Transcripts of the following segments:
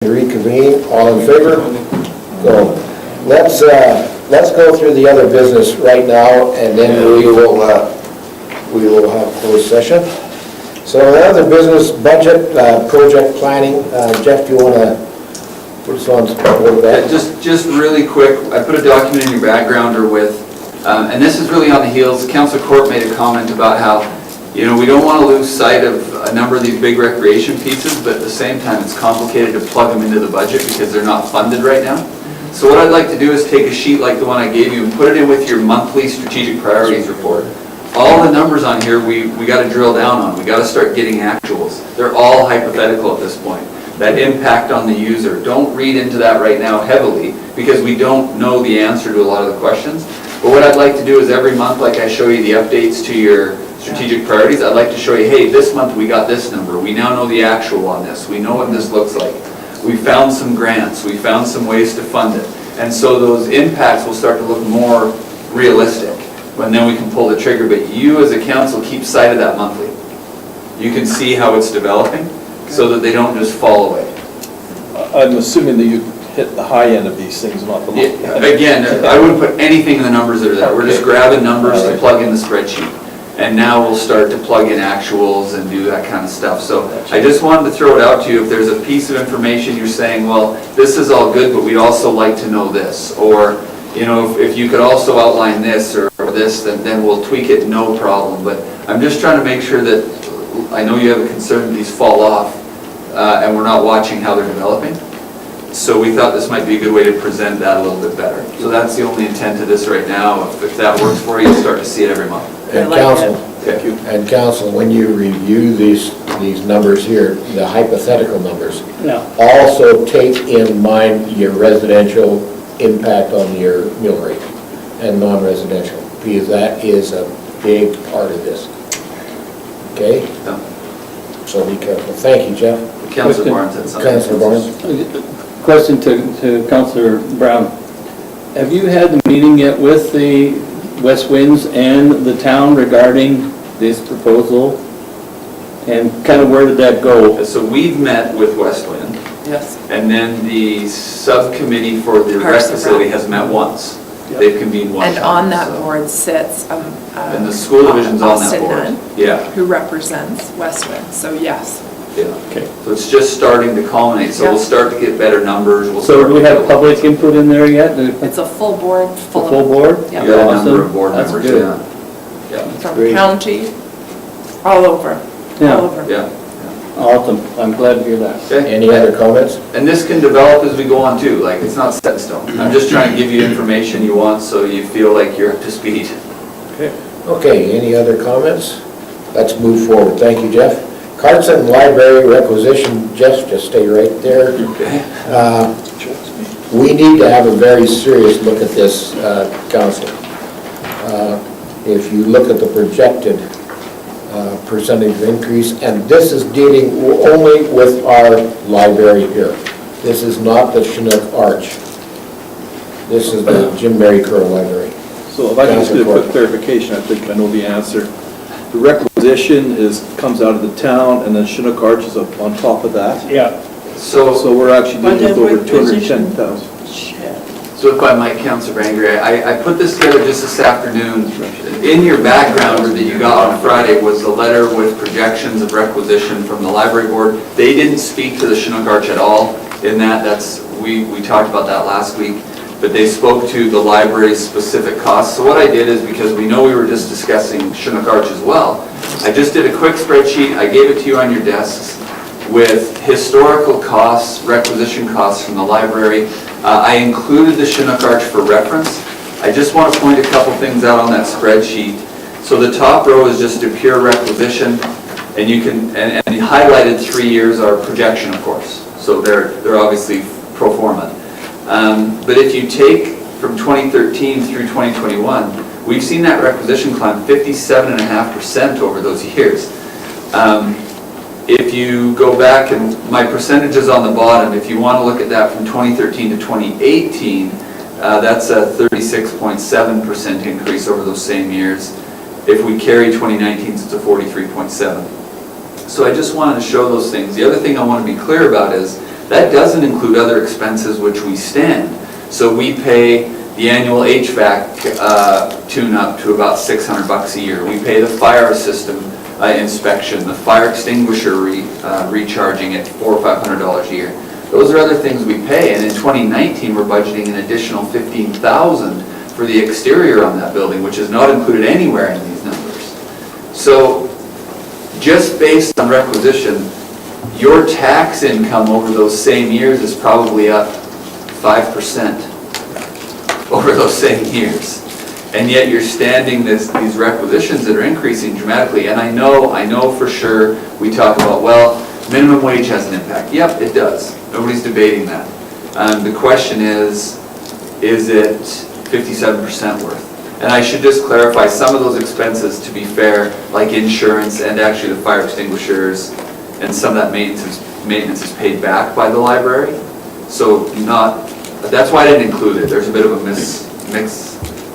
Reconvene. All in favor? Go. Let's go through the other business right now, and then we will have closed session. So the other business, budget, project planning. Jeff, do you want to put us on with that? Just really quick, I put a document in your backgrounder with, and this is really on the heels. Councillor Court made a comment about how, you know, we don't want to lose sight of a number of these big recreation pieces, but at the same time, it's complicated to plug them into the budget because they're not funded right now. So what I'd like to do is take a sheet like the one I gave you and put it in with your monthly strategic priorities report. All the numbers on here, we got to drill down on. We got to start getting actuals. They're all hypothetical at this point. That impact on the user. Don't read into that right now heavily because we don't know the answer to a lot of the questions. But what I'd like to do is every month, like I show you the updates to your strategic priorities, I'd like to show you, hey, this month we got this number. We now know the actual on this. We know what this looks like. We found some grants. We found some ways to fund it. And so those impacts will start to look more realistic. And then we can pull the trigger. But you as a council keep sight of that monthly. You can see how it's developing so that they don't just fall away. I'm assuming that you hit the high end of these things, not the low. Yeah, again, I wouldn't put anything in the numbers that are there. We're just grabbing numbers to plug in the spreadsheet. And now we'll start to plug in actuals and do that kind of stuff. So I just wanted to throw it out to you. If there's a piece of information you're saying, well, this is all good, but we'd also like to know this. Or, you know, if you could also outline this or this, then we'll tweak it, no problem. But I'm just trying to make sure that, I know you have a concern that these fall off and we're not watching how they're developing. So we thought this might be a good way to present that a little bit better. So that's the only intent of this right now. If that works for you, you'll start to see it every month. And council, when you review these numbers here, the hypothetical numbers, also take in mind your residential impact on your mill rate and non-residential, because that is a big part of this. Okay? Yeah. So be careful. Thank you, Jeff. Councillor Barnes had something. Councillor Barnes. Question to Councillor Brown. Have you had the meeting yet with the West Winds and the town regarding this proposal? And kind of where did that go? So we've met with West Wind. Yes. And then the subcommittee for the rec facility has met once. Yep. They've convened one time. And on that board sits and the school division's on that board. Nunn, yeah. who represents West Wind. So yes. Yeah. Okay. So it's just starting to culminate. So Yeah. we'll start to get better numbers. So do we have public input in there yet? It's a full board. Full board? Yeah. You got a Awesome. number of board That's members. good. Yeah. From Great. county, all over. Yeah. All over. Yeah. Awesome. I'm glad to hear that. Okay. Any other comments? And this can develop as we go on too. Like it's not set in stone. I'm just trying to give you information you want so you feel like you're up to speed. Okay. Okay, any other comments? Let's move forward. Thank you, Jeff. Carson Library requisition, Jeff, just stay right there. Okay. We need to have a very serious look at this, Council. If you look at the projected percentage of increase, and this is dealing only with our library here. This is not the Chinook Arch. This is the Jim Mary Curl Library. So if I can just get a quick clarification, I think I know the answer. The requisition comes out of the town, and then Chinook Arch is up on top of that. Yeah. So we're actually dealing with over 210,000. So if I might, Councillor Bengry, I put this together just this afternoon. In your background that you got on Friday was a letter with projections of requisition from the library board. They didn't speak to the Chinook Arch at all in that. We talked about that last week, but they spoke to the library's specific costs. So what I did is, because we know we were just discussing Chinook Arch as well, I just did a quick spreadsheet. I gave it to you on your desks with historical costs, requisition costs from the library. I included the Chinook Arch for reference. I just want to point a couple things out on that spreadsheet. So the top row is just a pure requisition, and you can, and the highlighted 3 years are projection, of course. So they're obviously pro forma. But if you take from 2013 through 2021, we've seen that requisition climb 57.5% over those years. If you go back, and my percentages on the bottom, if you want to look at that from 2013 to 2018, that's a 36.7% increase over those same years. If we carry 2019, it's a 43.7. So I just wanted to show those things. The other thing I want to be clear about is That doesn't include other expenses which we stand. So we pay the annual HVAC tune-up to about $600 a year. We pay the fire system inspection, the fire extinguisher recharging at $400 or $500 a year. Those are other things we pay, and in 2019, we're budgeting an additional $15,000 for the exterior on that building, which is not included anywhere in these numbers. So, just based on requisition, your tax income over those same years is probably up 5% over those same years. And yet you're standing these requisitions that are increasing dramatically. And I know for sure, we talk about, well, minimum wage has an impact. Yep, it does. Nobody's debating that. The question is it 57% worth? And I should just clarify, some of those expenses, to be fair, like insurance and actually the fire extinguishers and some of that maintenance is paid back by the library. So that's why I didn't include it. There's a bit of a mix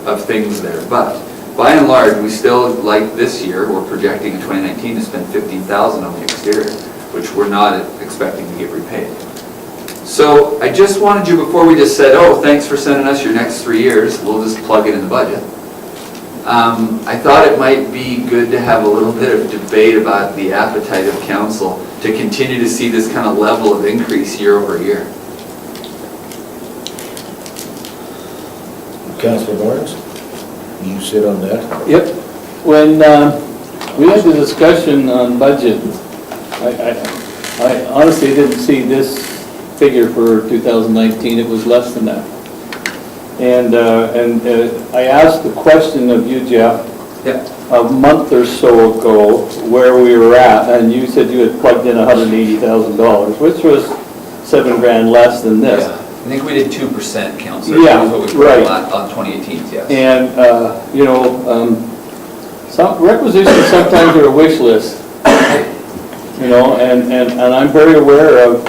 of things there. But by and large, we still, like this year, we're projecting in 2019 to spend $15,000 on the exterior, which we're not expecting to get repaid. So I just wanted you, before we just said, oh, thanks for sending us your next 3 years, we'll just plug it in the budget. I thought it might be good to have a little bit of debate about the appetite of council to continue to see this kind of level of increase year over year. Councillor Barnes, you sit on that? Yep. When we had the discussion on budget, I honestly didn't see this figure for 2019. It was less than that. And I asked the question of you, Jeff, a month or so ago where we were at, and you said you had plugged in $180,000, which was $7,000 less than this. Yeah. I think we did 2%, Councillor. Yeah, That was what we put right. on 2018, yes. And, some requisitions sometimes are a wish list, and I'm very aware of,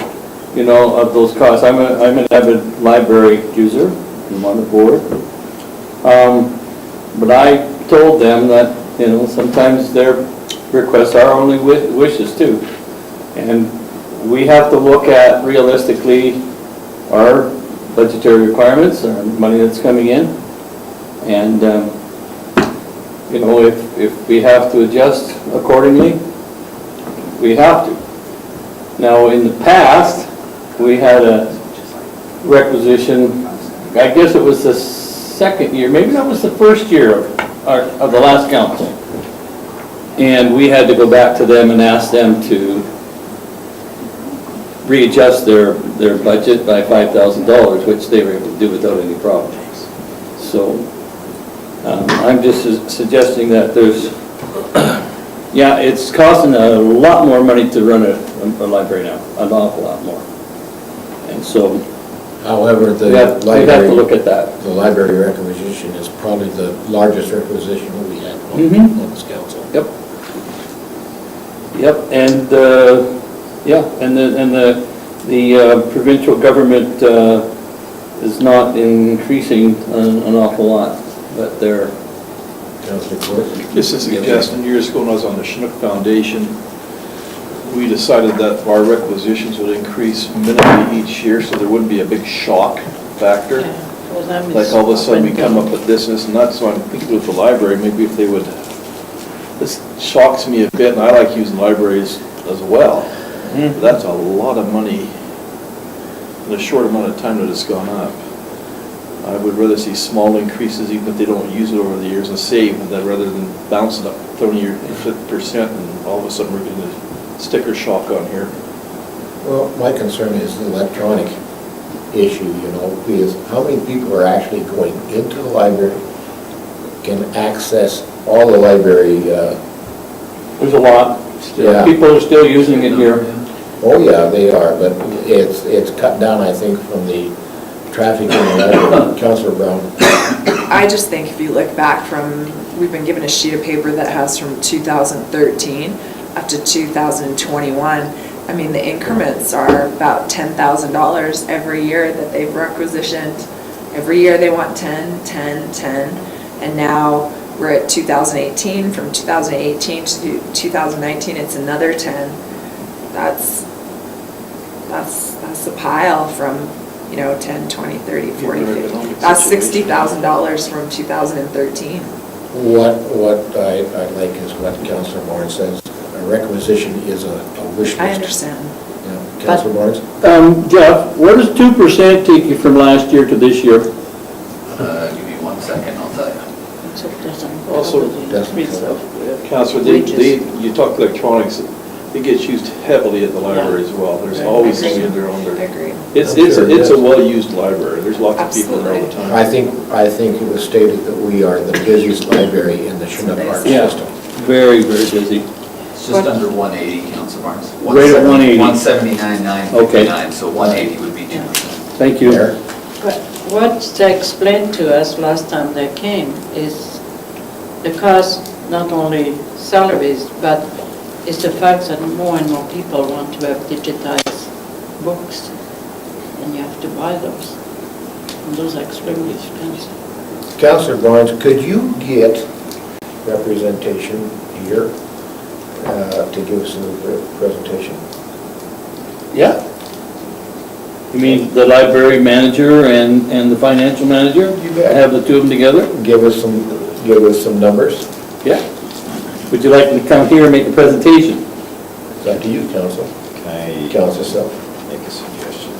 of those costs. I'm an avid library user, I'm on the board. But I told them that, sometimes their requests are only wishes too. And we have to look at realistically our budgetary requirements, our money that's coming in. And, if we have to adjust accordingly, we have to. Now, in the past, we had a requisition, I guess it was the second year, maybe that was the first year of the last council. And we had to go back to them and ask them to readjust their budget by $5,000, which they were able to do without any problems. So I'm just suggesting that there's, it's costing a lot more money to run a library now, an awful lot more. And so However, the we have to look at that. The library requisition is probably the largest requisition that we have on this council. Yep. Yep, and the provincial government is not increasing an awful lot, but they're. Councillor Court? Just a suggestion, years ago when I was on the Chinook Foundation, we decided that our requisitions would increase minimally each year, so there wouldn't be a big shock factor. Like all of a sudden we come up with this and that, so I'm thinking with the library, maybe if they would, this shocks me a bit, and I like using libraries as well. But that's a lot of money in a short amount of time that it's gone up. I would rather see small increases even if they don't use it over the years and save, than rather than bouncing up 30 or 50% and all of a sudden we're getting a sticker shock on here. Well, my concern is the electronic issue, because how many people are actually going into the library, can access all the library? There's a lot. Yeah. People are still using it here. Oh, yeah, they are, but it's cut down, I think, from the traffic in the library. Councillor Brown? I just think if you look back we've been given a sheet of paper that has from 2013 up to 2021. I mean, the increments are about $10,000 every year that they've requisitioned. Every year they want 10, 10, 10, and now we're at 2018. From 2018 to 2019, it's another 10. That's the pile from, 10, 20, 30, 40, Given our 50. economic That's situation. $60,000 from 2013. What I like is what Councillor Moore says, a requisition is a wish list. I understand. Yeah. Councillor Moore? Jeff, where does 2% take you from last year to this year? Give me 1 second, I'll tell you. Also, doesn't Councillor, you talk electronics, it gets used heavily at the library as well. There's always Agreed. somebody there on there. Agreed. It's I'm sure it a is. well-used library. There's lots of people there all the time. I think it was stated that we are the busiest library in the Chinook Park Yeah. system. Very, very busy. It's just under 180, Council Barnes. Right at 180. 179,959, so 180 would be 2%. Thank you. Mayor? But what they explained to us last time they came is the cost, not only salaries, but it's the fact that more and more people want to have digitized books, and you have to buy those. And those are extremely expensive. Councillor Barnes, could you get representation here to give us a presentation? Yeah. You mean the library manager and the financial manager? You bet. Have the two of them together? Give us some numbers. Yeah. Would you like to come here and make a presentation? It's up to you, Council. Can I Council Selk. make a suggestion?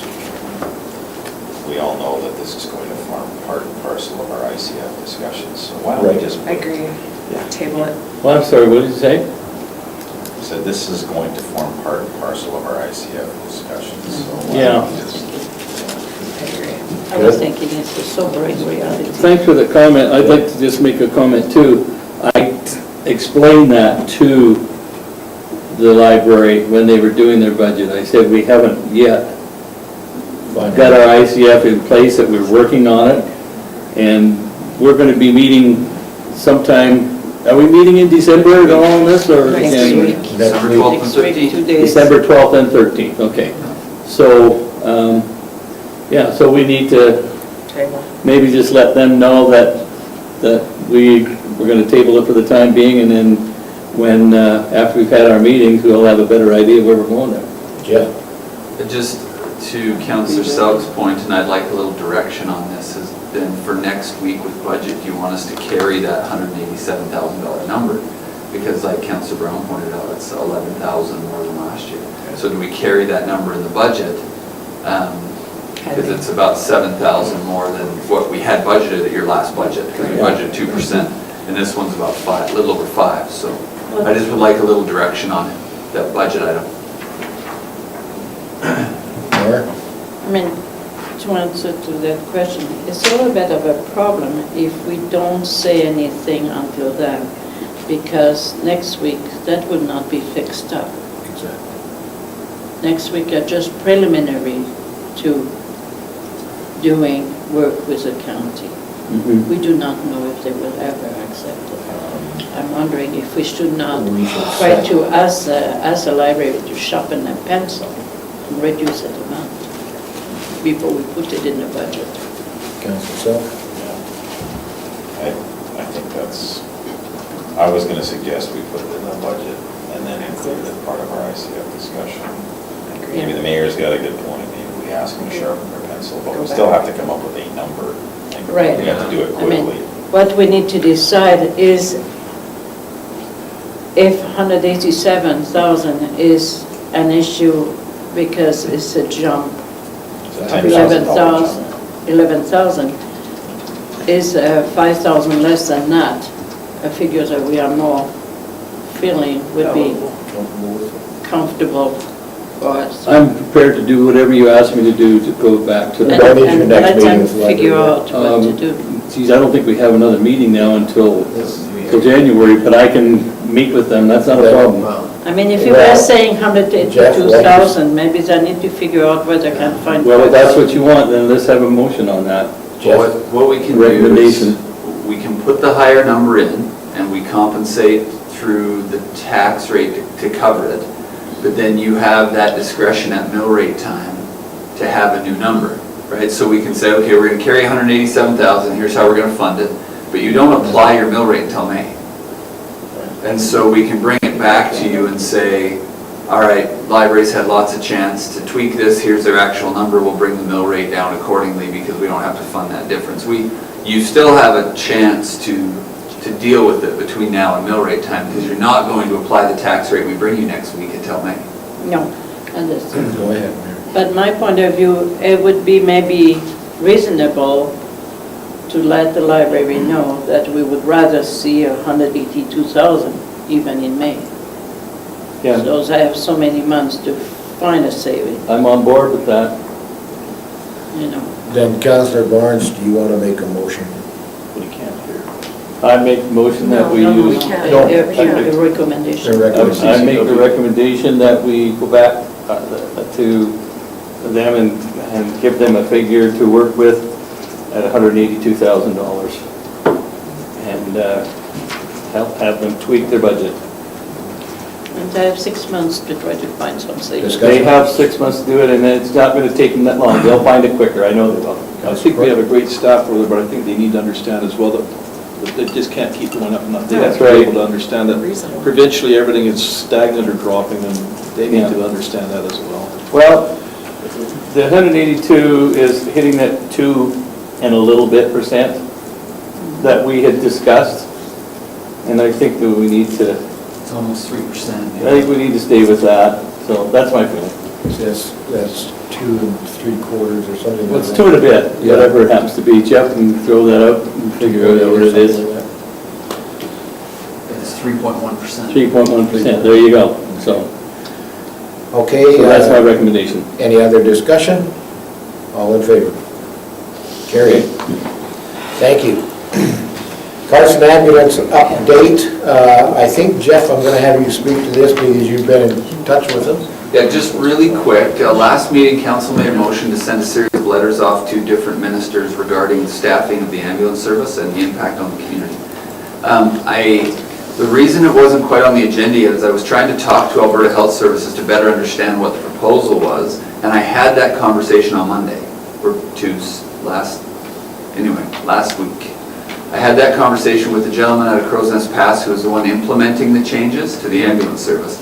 We all know that this is going to form part and parcel of our ICF discussions, so why don't Right. we just... I agree. Table it. Well, I'm sorry, what did you say? Said this is going to form part and parcel of our ICF discussions, so why Yeah. don't we just... I agree. I was thinking it's a sobering reality. Thanks for the comment. I'd like to just make a comment too. I explained that to the library when they were doing their budget. I said, we haven't yet got our ICF in place, that we're working on it, and we're going to be meeting sometime, are we meeting in December at all on this, or? Next January? week. December 12th and Next week, 13th. 2 days. December 12th and 13th, okay. So, yeah, so we need to Table. maybe just let them know that we're going to table it for the time being, and then when, after we've had our meetings, we'll have a better idea where we're going there. Yeah. Just to Councillor Selk's point, and I'd like a little direction on this, is then for next week with budget, do you want us to carry that $187,000 number? Because like Councillor Brown pointed out, it's 11,000 more than last year. So do we carry that number in the budget? Because it's about 7,000 more than what we had budgeted at your last budget, because we budgeted 2%, and this one's about 5, a little over 5, so I just would like a little direction on it, that budget item. Mayor? I mean, to answer to that question, it's a little bit of a problem if we don't say anything until then, because next week, that would not be fixed up. Exactly. Next week are just preliminary to doing work with the county. We do not know if they will ever accept it. I'm wondering if we should not We should try set- to, as a library, to sharpen a pencil and reduce the amount before we put it in the budget. Council Selk? I think that's, I was going to suggest we put it in the budget and then include it as part of our ICF discussion. Maybe the mayor's got a good point, maybe we ask them to sharpen their pencil, but we still have to come up with a number. And Right. we have to do it I mean, quickly. what we need to decide is if 187,000 is an issue because it's a jump It's a of $10,000 11,000, is 5,000 less than that, a figure that we are more feeling would be comfortable for us. I'm prepared to do whatever you ask me to do to go back to the... When is your And next let meeting them with the figure library? out what to do. Geez, I don't think we have another meeting now until January, but I can meet with them, that's not a problem. I mean, if you Well, were saying Jeff, 182,000, maybe they need to figure out where they can find. Well, if that's what you want, then let's have a motion on that. Well, what we can do is, Recommendation. we can put the higher number in, and we compensate through the tax rate to cover it, but then you have that discretion at mill rate time to have a new number, right? So we can say, okay, we're gonna carry 187,000, here's how we're gonna fund it, but you don't apply your mill rate until May. And so we can bring it back to you and say, all right, libraries had lots of chance to tweak this, here's their actual number, we'll bring the mill rate down accordingly because we don't have to fund that difference. You still have a chance to deal with it between now and mill rate time, because you're not going to apply the tax rate we bring you next week until May. No, understood. Go ahead, Mary. But my point of view, it would be maybe reasonable to let the library know that we would rather see 182,000 even in May. Yeah, Those have so many months to find a saving, I'm on board with that. you know. Then Councillor Barnes, do you want to make a motion? But you can't hear. I make the motion that we No, we use. can't. No. A recommendation. The recommendation. I make the recommendation that we go back to them and give them a figure to work with at $182,000. And have them tweak their budget. And they have 6 months to try to find some savings. They have 6 months to do it, and it's not going to take them that long. They'll find it quicker, I know they will. I think we have a great staff over there, but I think they need to understand as well that they just can't keep going up and up. They have to be That's able to understand that Reasonable. provincially, everything is stagnant or dropping, and they need Yeah. to understand that as well. Well, the 182 is hitting that 2 and a little bit % that we had discussed, and I think that we need to, It's almost 3%. I think we need to stay with that, so that's my feeling. That's 2 3/4 or something like It's that. 2 and a bit, Yeah. whatever it happens to be. Jeff can throw that out and figure out what it is. Something like that. It's 3.1%. 3.1%, there you go. So Okay, that's my recommendation. any other discussion? All in favor? Carried. Thank you. Carson Ambulance update. I think, Jeff, I'm going to have you speak to this because you've been in touch with them. Yeah, just really quick, last meeting, council made a motion to send a series of letters off to different ministers regarding the staffing of the ambulance service and the impact on the community. The reason it wasn't quite on the agenda yet is I was trying to talk to Alberta Health Services to better understand what the proposal was, and I had that conversation on Monday, or last week. I had that conversation with the gentleman out of Crow's Nest Pass who was the one implementing the changes to the ambulance service.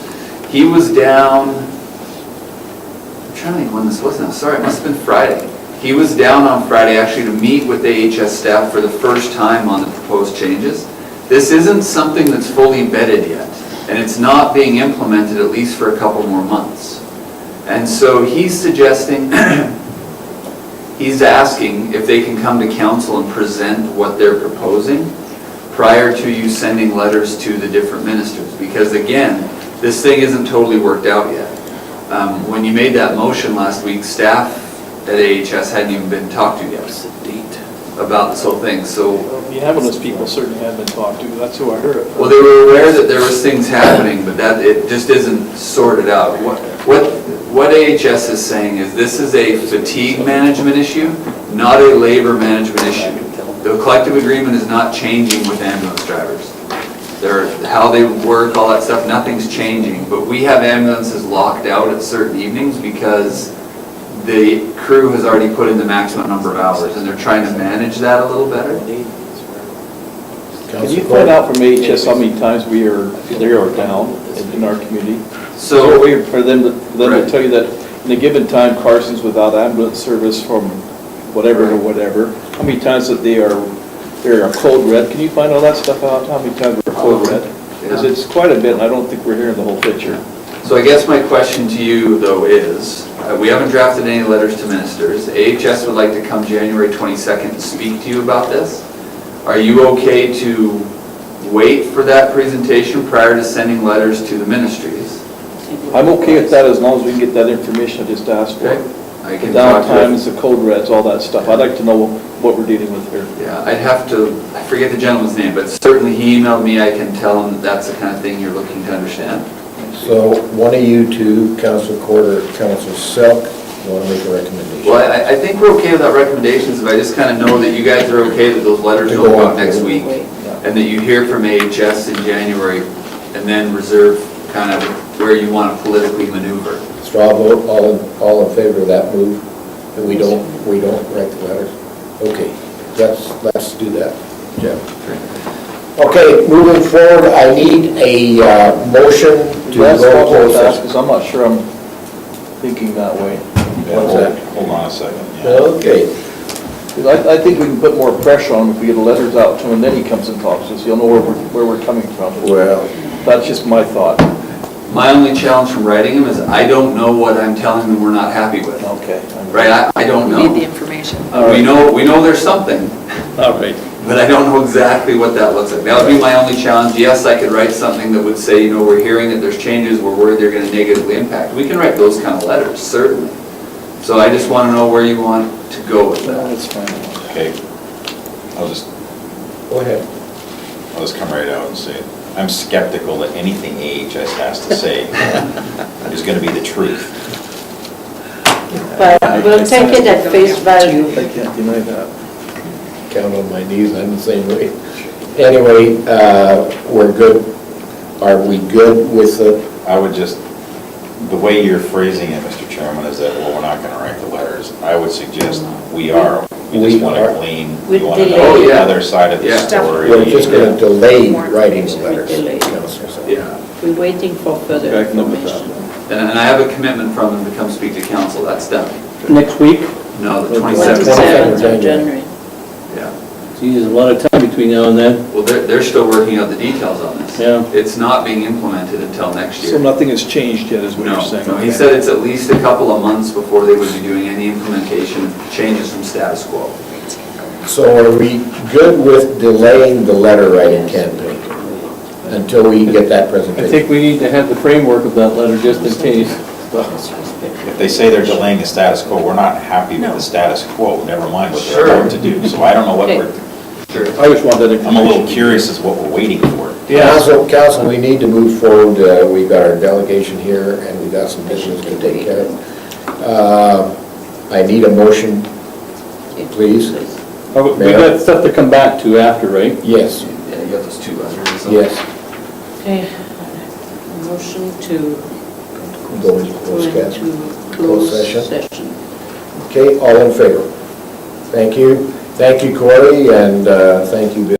He was down, I'm trying to think when this was now, sorry, it must have been Friday. He was down on Friday actually to meet with AHS staff for the first time on the proposed changes. This isn't something that's fully vetted yet, and it's not being implemented at least for a couple more months. And so he's suggesting, he's asking if they can come to council and present what they're proposing prior to you sending letters to the different ministers. Because again, this thing isn't totally worked out yet. When you made that motion last week, staff at AHS hadn't even been talked to yet about this whole thing. So, The ambulance people certainly have been talked to, that's who I heard it from. well, they were aware that there was things happening, but that it just isn't sorted out. What AHS is saying is this is a fatigue management issue, not a labor management issue. The collective agreement is not changing with ambulance drivers. How they work, all that stuff, nothing's changing. But we have ambulances locked out at certain evenings because the crew has already put in the maximum number of hours, and they're trying to manage that a little better. Can you find out from AHS how many times they are down in our community? So, Is there a way for them to Right. tell you that in a given time, Carson's without ambulance service from whatever to whatever? How many times that they are code red? Can you find all that stuff out? How many times they're code red? Because Yeah. it's quite a bit, and I don't think we're hearing the whole picture. So I guess my question to you, though, is, we haven't drafted any letters to ministers. AHS would like to come January 22nd and speak to you about this. Are you okay to wait for that presentation prior to sending letters to the ministries? I'm okay with that as long as we can get that information I just asked for. Okay. I The can talk to downtimes, the code reds, all that stuff. I'd like to know what we're dealing with here. Yeah, I'd have to, I forget the gentleman's name, but certainly he emailed me, I can tell him that that's the kind of thing you're looking to understand. So one of you two, Councillor Quarter, Councillor Selk, want to make a recommendation? Well, I think we're okay with that recommendations, if I just kind of know that you guys are okay that those letters To go go out out. next week, and that you hear from AHS in January, and then reserve kind of where you want to politically maneuver. Straw vote, all in favor of that move? And we don't write the letters? Okay, let's do that, Jeff. Okay, moving forward, I need a motion to That's go what close I session. because I'm not sure I'm thinking that way. Yeah, What's that? Hold on a second. yeah. Okay, 'Cause I think we can put more pressure on him if we get the letters out to him, and then he comes and talks to us, you'll know where we're coming from. well, That's just my thought. My only challenge from writing them is I don't know what I'm telling them we're not happy with. Okay. Right, I don't We need the know. information. We know there's something, All right. but I don't know exactly what that looks like. That would be my only challenge. Yes, I could write something that would say, we're hearing that there's changes, we're worried they're gonna negatively impact. We can write those kind of letters, certainly. So I just wanna know where you want to go with No, that. that's fine. Okay, I'll just go ahead. come right out and say it. I'm skeptical that anything AHS has to say is gonna be the truth. But we'll take it at face value. I can't deny that. Count on my knees, I'm the same way. Anyway, we're good. Are we good with the, I would just, the way you're phrasing it, Mr. Chairman, is that, we're not gonna write the letters. I would suggest we are. We We just wanna are. glean, With we wanna delay. know Oh, the yeah. other side of the Yeah. story. we're just gonna delay More writing the information. letters, Delay. Councillor. So. Yeah. We're waiting for further Okay, I can live with that. information. And I have a commitment from them to come speak to council, that's done. Next week? No, the 27th. 27th. 27th of January. Yeah. Geez, there's a lot of time between now and then. Well, they're still working out the details on this. Yeah. It's not being implemented until next year. So nothing has changed yet, is what No, you're saying? no, he Okay. said it's at least a couple of months before they would be doing any implementation changes from status quo. So are we good with delaying the letter writing campaign until we get that I presentation? think we need to have the framework of that letter just in case. If they say they're delaying the status quo, we're not happy with the status quo, never mind what they're Sure. about to do. So I don't know what Okay. we're, Sure. I just want that I'm a information. little curious as what we're waiting for. Council, we need to move forward. We've got our delegation here, and we've got some business to take care of. I need a motion, please. We got stuff to come back to after, right? Yes, Yeah, you got those two letters. so- yes. Okay, motion to Go into go closed session. into closed session. session. Okay, all in favor? Thank you. Thank you, Corey, and thank you, Bill.